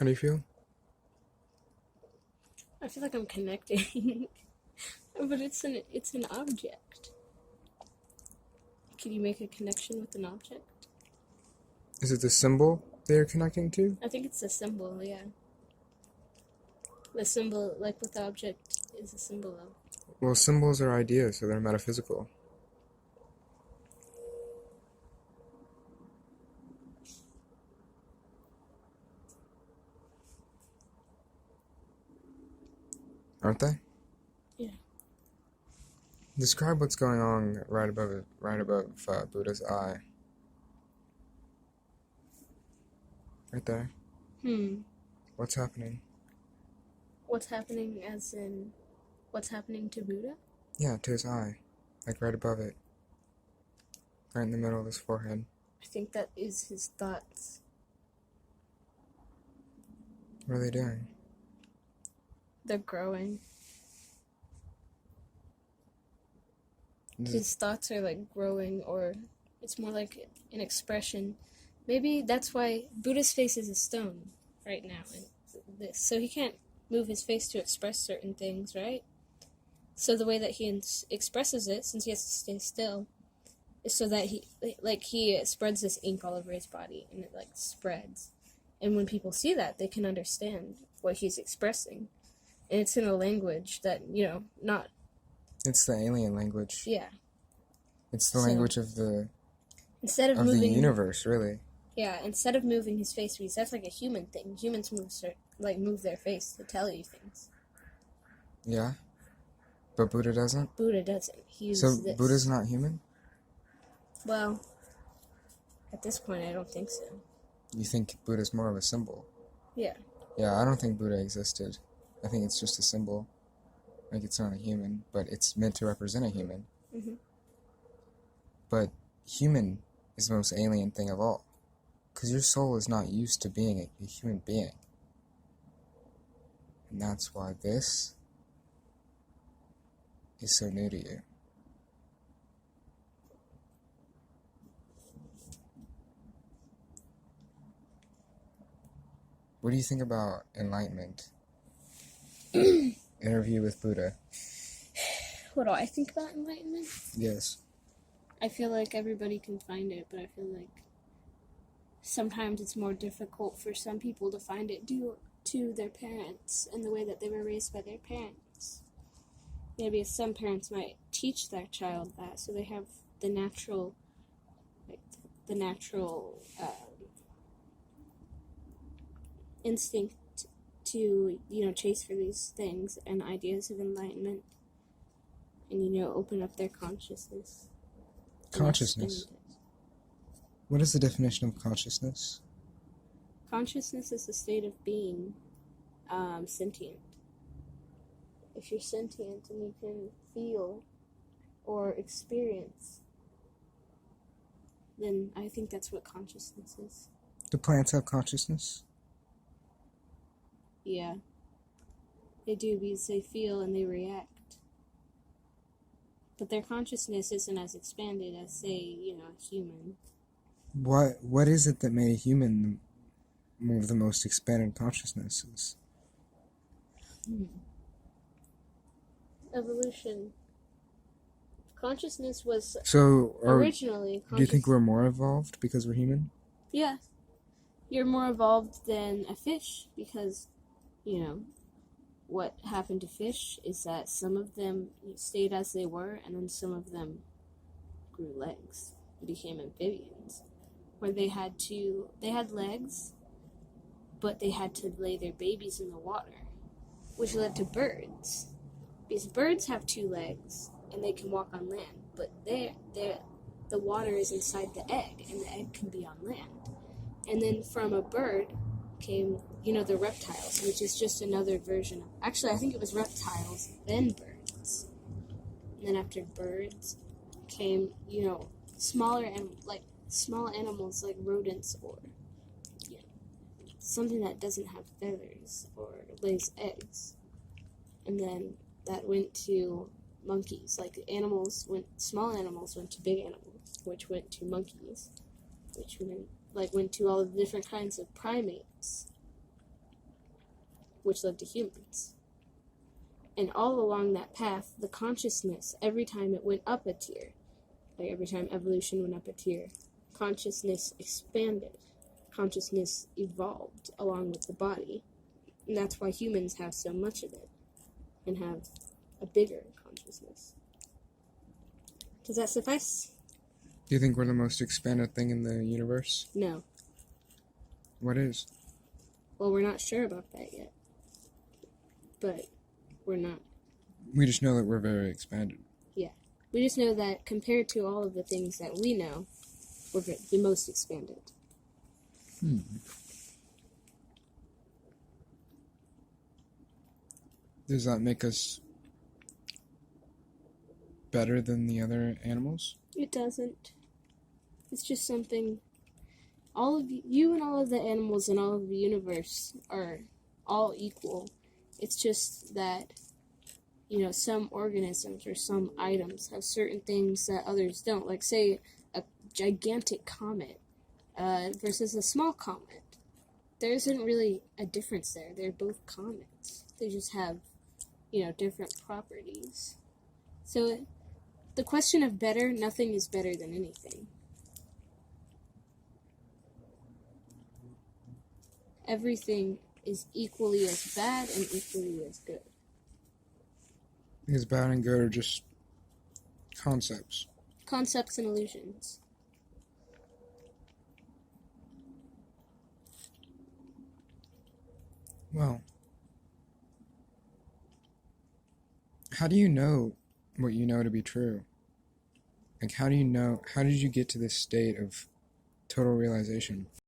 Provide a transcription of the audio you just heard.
How do you feel? I feel like I'm connecting, but it's an object. Can you make a connection with an object? Is it the symbol they're connecting to? I think it's a symbol, yeah. The symbol, like what the object is a symbol of. Well, symbols are ideas, so they're metaphysical. Aren't they? Yeah. Describe what's going on right above Buddha's eye. Right there. What's happening? What's happening as in, what's happening to Buddha? Yeah, to his eye. Like right above it. Right in the middle of his forehead. I think that is his thoughts. What are they doing? They're growing. His thoughts are like growing, or it's more like an expression. Maybe that's why Buddha's face is a stone right now. So he can't move his face to express certain things, right? So the way that he expresses it, since he has to stay still, is so that he spreads this ink all over his body, and it like spreads. And when people see that, they can understand what he's expressing. And it's in a language that, not... It's the alien language. Yeah. It's the language of the moving, the universe, really. Yeah, instead of moving his face, because that's like a human thing. Humans move their face to tell you things. Yeah? But Buddha doesn't? Buddha doesn't. So Buddha's not human? Well, at this point, I don't think so. You think Buddha's more of a symbol? Yeah. Yeah, I don't think Buddha existed. I think it's just a symbol. Like, it's not a human, but it's meant to represent a human. Mm-hmm. But human is the most alien thing of all. Because your soul is not used to being a human being. And that's why this is so new to you. What do you think about enlightenment? Interview with Buddha. What do I think about enlightenment? Yes. I feel like everybody can find it, but I feel like sometimes it's more difficult for some people to find it due to their parents and the way that they were raised by their parents. Maybe some parents might teach their child that, so they have the natural instinct to, chase for these things and ideas of enlightenment and, open up their consciousness. Consciousness. What is the definition of consciousness? Consciousness is a state of being sentient. If you're sentient and you can feel or experience, then I think that's what consciousness is. Do plants have consciousness? Yeah. They do, because they feel and they react. But their consciousness isn't as expanded as, say, a human. What is it that made a human one of the most expanded consciousnesses? Evolution. Consciousness was originally... Do you think we're more evolved because we're human? Yeah. You're more evolved than a fish because, what happened to fish is that some of them stayed as they were, and then some of them grew legs and became amphibians, where they had legs, but they had to lay their babies in the water, which led to birds, because birds have 2 legs and they can walk on land, but the water is inside the egg, and the egg can be on land. And then from a bird came, the reptiles, which is just another version. Actually, I think it was reptiles, then birds. And then after birds came, smaller and small animals like rodents or something that doesn't have feathers or lays eggs. And then that went to monkeys. Small animals went to big animals, which went to monkeys, which went to all of the different kinds of primates. which led to humans. And all along that path, the consciousness, every time it went up a tier, like every time evolution went up a tier, consciousness expanded. Consciousness evolved along with the body. And that's why humans have so much of it and have a bigger consciousness. Does that suffice? Do you think we're the most expanded thing in the universe? No. What is? Well, we're not sure about that yet. But we're not. We just know that we're very expanded. Yeah. We just know that compared to all of the things that we know, we're the most expanded. Does that make us better than the other animals? It doesn't. It's just something. All of you and all of the animals in all of the universe are all equal. It's just that, some organisms or some items have certain things that others don't. Like, say, a gigantic comet versus a small comet. There isn't really a difference there. They're both comets. They just have, different properties. So, the question of better, nothing is better than anything. Everything is equally as bad and equally as good. Because bad and good are just concepts. Concepts and illusions. Well, how do you know what you know to be true? Like, how did you get to this state of total realization?